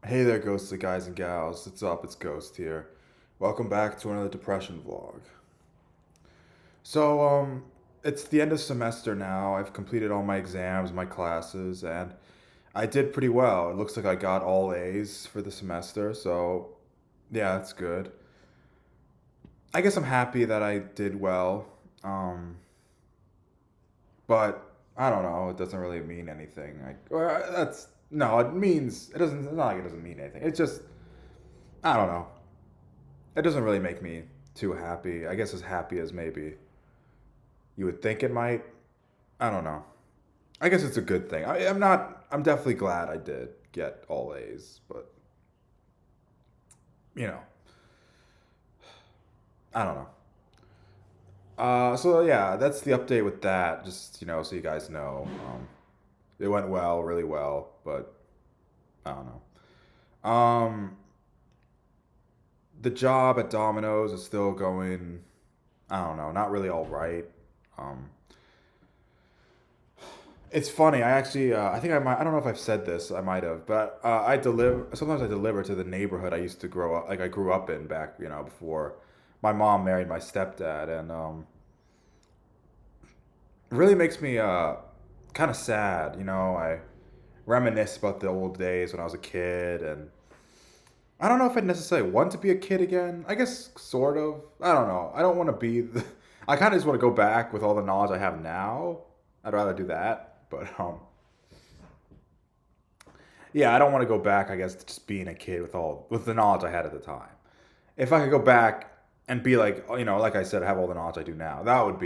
Hey there, ghostly guys and gals. What's up? It's Ghost here. Welcome back to another depression vlog. So, it's the end of semester now. I've completed all my exams, my classes, and I did pretty well. It looks like I got all A's for the semester, so yeah, that's good. I guess I'm happy that I did well. Um, but I don't know. It doesn't really mean anything. That's no. It means it doesn't. It's not like it doesn't mean anything. It's just I don't know. It doesn't really make me too happy. I guess as happy as maybe you would think it might. I don't know. I guess it's a good thing. I'm not. I'm definitely glad I did get all A's, but you know, I don't know. So yeah, that's the update with that. Just so you guys know, it went well, really well, but I don't know. The job at Domino's is still going. I don't know, not really all right. Um, It's funny. I actually, I think I might. I don't know if I've said this. I might have, but I deliver. Sometimes I deliver to the neighborhood I used to grow up, like I grew up in back, before my mom married my stepdad, and really makes me kind of sad. I reminisce about the old days when I was a kid, and I don't know if I necessarily want to be a kid again. I guess sort of. I don't know. I don't want to be. I kind of just want to go back with all the knowledge I have now. I'd rather do that, but yeah, I don't want to go back. I guess to just being a kid with the knowledge I had at the time. If I could go back and be like like I said, have all the knowledge I do now, I would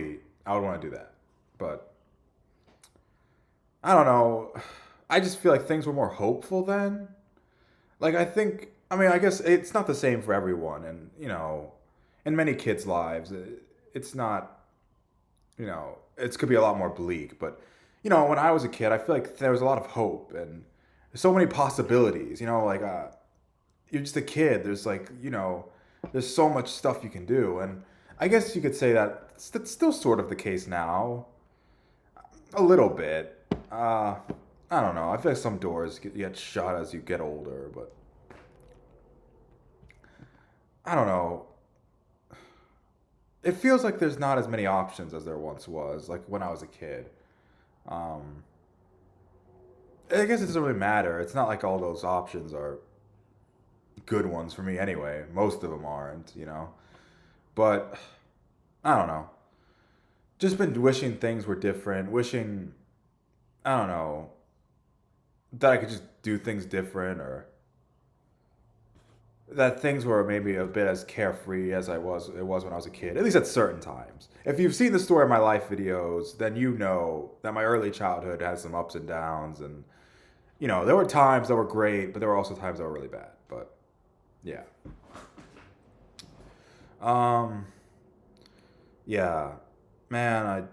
want to do that. But I don't know. I just feel like things were more hopeful then. Like I mean, I guess it's not the same for everyone, and in many kids' lives, it's not. It could be a lot more bleak. But when I was a kid, I feel like there was a lot of hope and so many possibilities. You're just a kid. There's there's so much stuff you can do, and I guess you could say that that's still sort of the case now, a little bit. I don't know. I feel like some doors get shut as you get older, but I don't know. It feels like there's not as many options as there once was, like when I was a kid. Um, I guess it doesn't really matter. It's not like all those options are good ones for me anyway. Most of them aren't. But I don't know. Just been wishing things were different. Wishing, I don't know, that I could just do things different, or that things were maybe a bit as carefree as it was when I was a kid, at least at certain times. If you've seen the story of my life videos, then you know that my early childhood had some ups and downs, and there were times that were great, but there were also times that were really bad. But yeah. Um yeah. Man,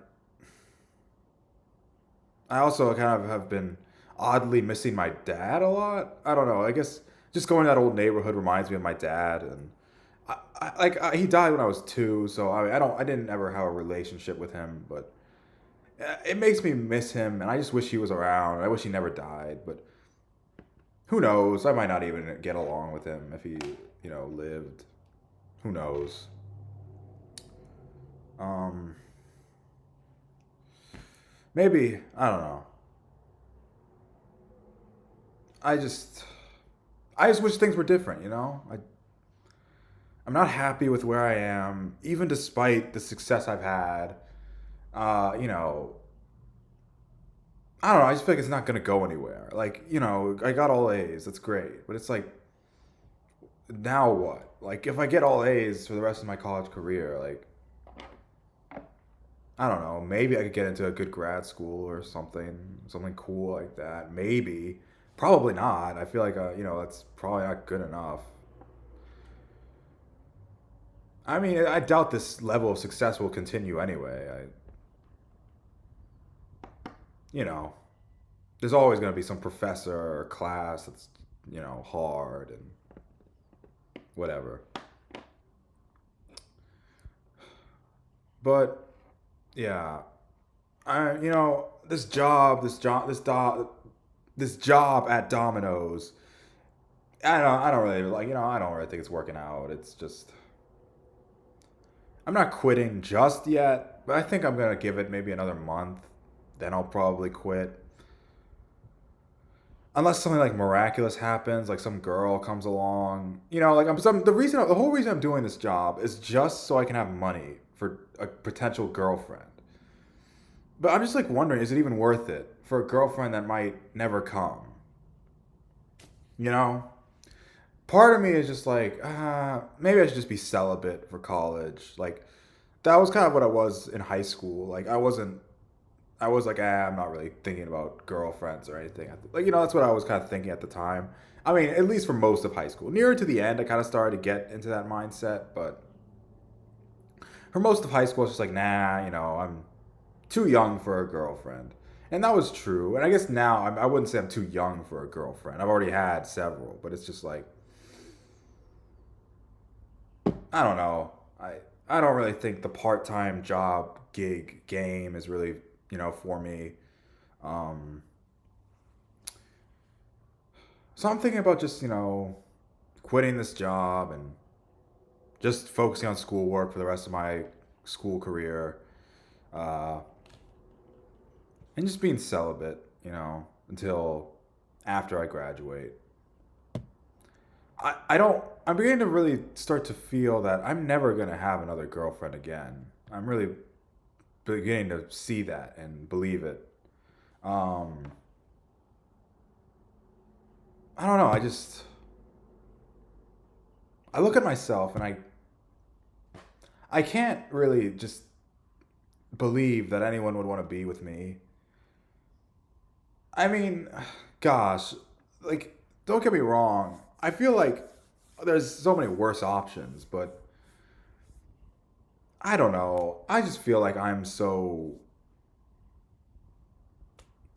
I also kind of have been oddly missing my dad a lot. I don't know. I guess just going to that old neighborhood reminds me of my dad, and he died when I was 2, so I didn't ever have a relationship with him, but it makes me miss him, and I just wish he was around. I wish he never died, but who knows? I might not even get along with him if he, lived. Who knows? Um, Maybe I don't know. I just I just wish things were different. I'm not happy with where I am, even despite the success I've had. Uh, you know, I don't know. I just feel like it's not gonna go anywhere. I got all A's. That's great, but it's like, now what? Like, if I get all A's for the rest of my college career, like, I don't know. Maybe I could get into a good grad school or something cool like that. Maybe, probably not. I feel like that's probably not good enough. I mean, I doubt this level of success will continue anyway. You know, there's always going to be some professor or class that's hard and whatever. But yeah, this job at Domino's I don't really like, I don't really think it's working out. It's just I'm not quitting just yet, but I think I'm gonna give it maybe another month. Then I'll probably quit. Unless something like miraculous happens, like some girl comes along, like the whole reason I'm doing this job is just so I can have money for a potential girlfriend. But I'm just like wondering, is it even worth it for a girlfriend that might never come? You know, part of me is just like, maybe I should just be celibate for college. Like that was kind of what I was in high school. Like I was like, I'm not really thinking about girlfriends or anything. Like, that's what I was kind of thinking at the time. I mean, at least for most of high school. Nearer to the end, I kind of started to get into that mindset. But for most of high school, it's just like, nah, I'm too young for a girlfriend. And that was true. And I guess now, I wouldn't say I'm too young for a girlfriend. I've already had several. But it's just like, I don't know. I don't really think the part time job gig game is really, for me. Um, So I'm thinking about just, quitting this job and just focusing on schoolwork for the rest of my school career, uh, and just being celibate, until after I graduate. I don't, I'm beginning to really start to feel that I'm never going to have another girlfriend again. I'm really beginning to see that and believe it. Um, I don't know. I look at myself and I can't really just believe that anyone would want to be with me. I mean, gosh, like, don't get me wrong. I feel like there's so many worse options, but I don't know. I just feel like I'm so.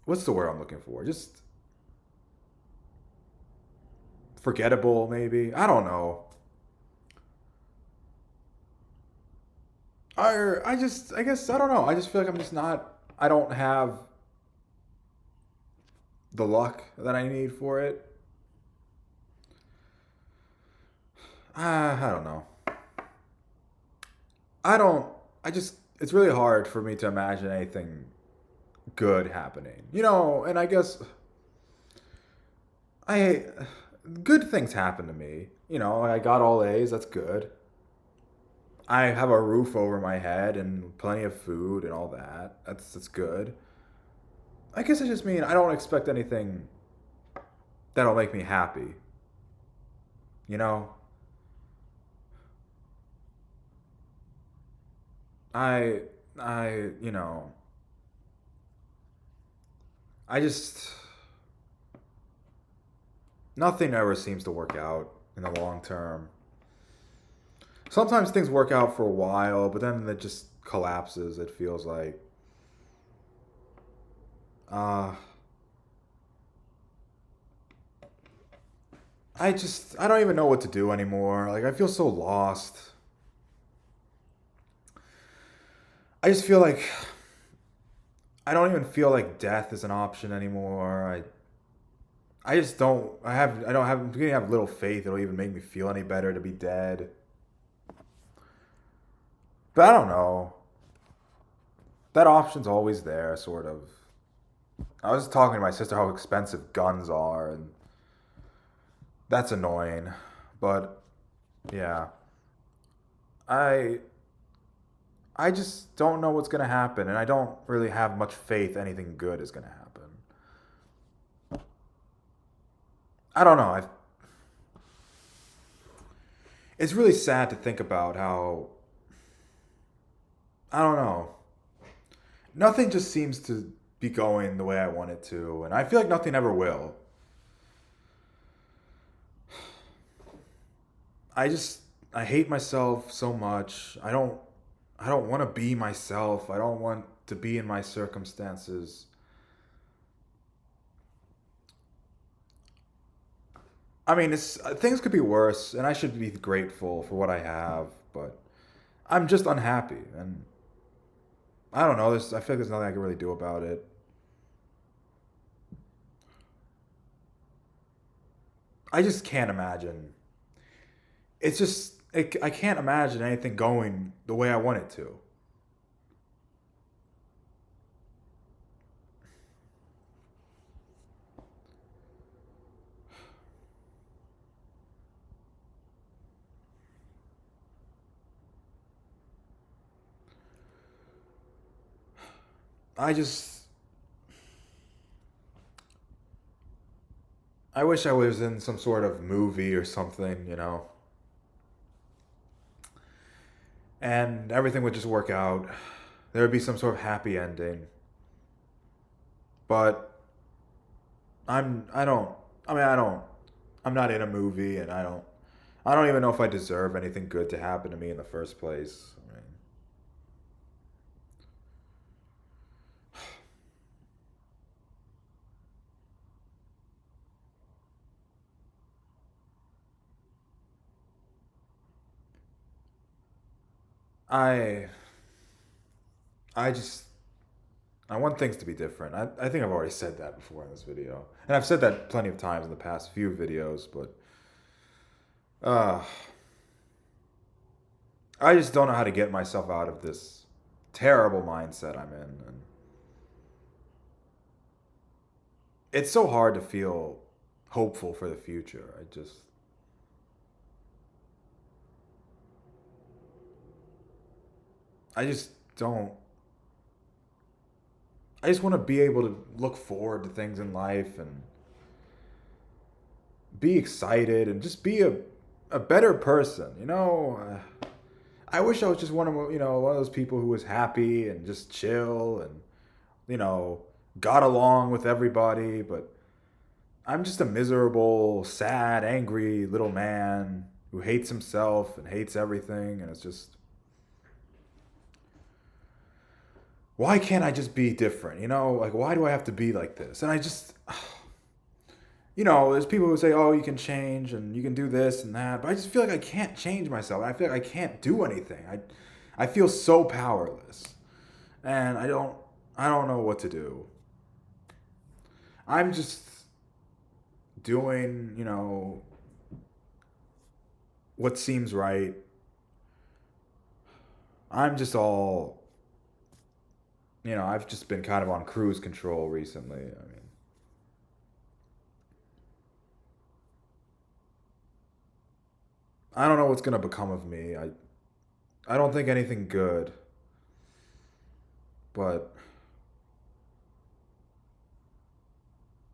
What's the word I'm looking for? Just forgettable, maybe? I don't know. I guess, I don't know. I just feel like I'm just not. I don't have the luck that I need for it. I don't know. I don't. It's really hard for me to imagine anything good happening. And I guess I good things happen to me. I got all A's. That's good. I have a roof over my head and plenty of food and all that. That's good. I guess I just mean I don't expect anything that'll make me happy. You know, I I I just nothing ever seems to work out in the long term. Sometimes things work out for a while, but then it just collapses. It feels like uh I don't even know what to do anymore. Like I feel so lost. I just feel like I don't even feel like death is an option anymore. I just don't I don't have I'm beginning to have little faith it'll even make me feel any better to be dead. But I don't know. That option's always there, sort of. I was talking to my sister how expensive guns are, and that's annoying. But yeah, I I just don't know what's gonna happen, and I don't really have much faith anything good is gonna happen. I don't know. It's really sad to think about how I don't know. Nothing just seems to be going the way I want it to, and I feel like nothing ever will. I hate myself so much. I don't want to be myself. I don't want to be in my circumstances. I mean, it's things could be worse, and I should be grateful for what I have, but I'm just unhappy, and I don't know. I feel like there's nothing I can really do about it. I just can't imagine. It's just I can't imagine anything going the way I want it to. I just I wish I was in some sort of movie or something, and everything would just work out. There would be some sort of happy ending. But I don't I mean I don't I'm not in a movie, and I don't even know if I deserve anything good to happen to me in the first place. I I just I want things to be different. I think I've already said that before in this video. And I've said that plenty of times in the past few videos, but uh I just don't know how to get myself out of this terrible mindset I'm in. And it's so hard to feel hopeful for the future. I just don't I just want to be able to look forward to things in life and be excited and just be a better person. I wish I was just one of those people who was happy and just chill and you know got along with everybody. But I'm just a miserable, sad, angry little man who hates himself and hates everything. And it's just, why can't I just be different? Like, why do I have to be like this? And I just, there's people who say, oh, you can change and you can do this and that. But I just feel like I can't change myself. I feel like I can't do anything. I feel so powerless. And I don't know what to do. I'm just doing, what seems right. I'm just all, I've just been kind of on cruise control recently. I don't know what's going to become of me. I don't think anything good, but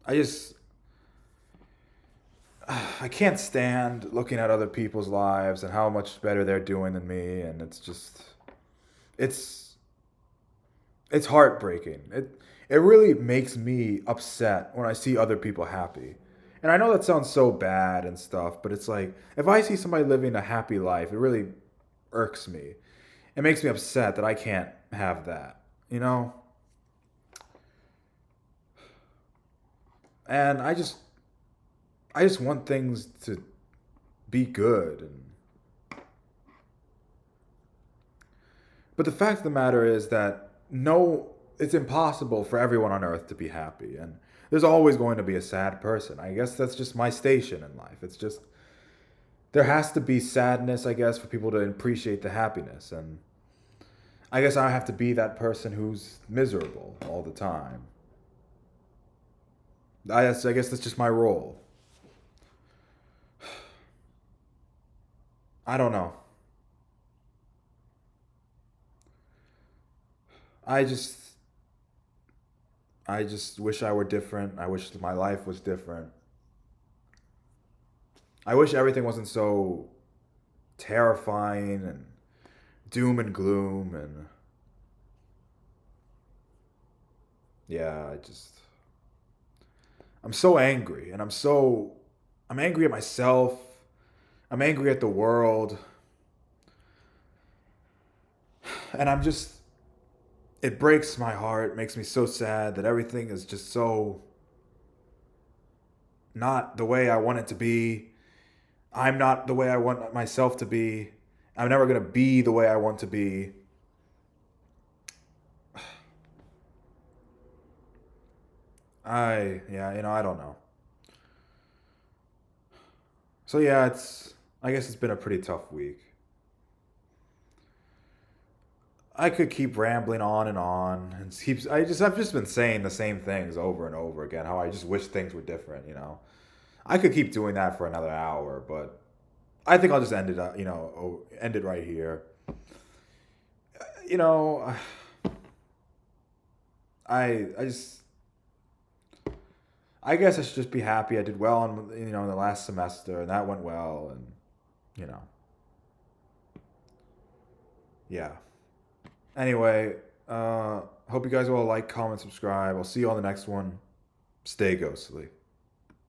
I just I can't stand looking at other people's lives and how much better they're doing than me, and it's it's heartbreaking. It really makes me upset when I see other people happy. And I know that sounds so bad and stuff, but it's like if I see somebody living a happy life, it really irks me. It makes me upset that I can't have that, you know? And I just want things to be good. But the fact of the matter is that no, it's impossible for everyone on earth to be happy, and there's always going to be a sad person. I guess that's just my station in life. It's just there has to be sadness, I guess, for people to appreciate the happiness, and I guess I have to be that person who's miserable all the time. I guess that's just my role. I don't know. I just I just wish I were different. I wish my life was different. I wish everything wasn't so terrifying and doom and gloom. And yeah, I'm so angry, and I'm angry at myself. I'm angry at the world, and it breaks my heart. It makes me so sad that everything is just so not the way I want it to be. I'm not the way I want myself to be. I'm never going to be the way I want to be. Yeah, I don't know. So yeah, I guess it's been a pretty tough week. I could keep rambling on and I've just been saying the same things over and over again. How I just wish things were different. I could keep doing that for another hour, but I think I'll just end it. End it right here. You know, I just I guess I should just be happy I did well in the last semester and that went well and you know yeah. Anyway, hope you guys all like, comment, subscribe. I'll see you on the next one. Stay ghostly.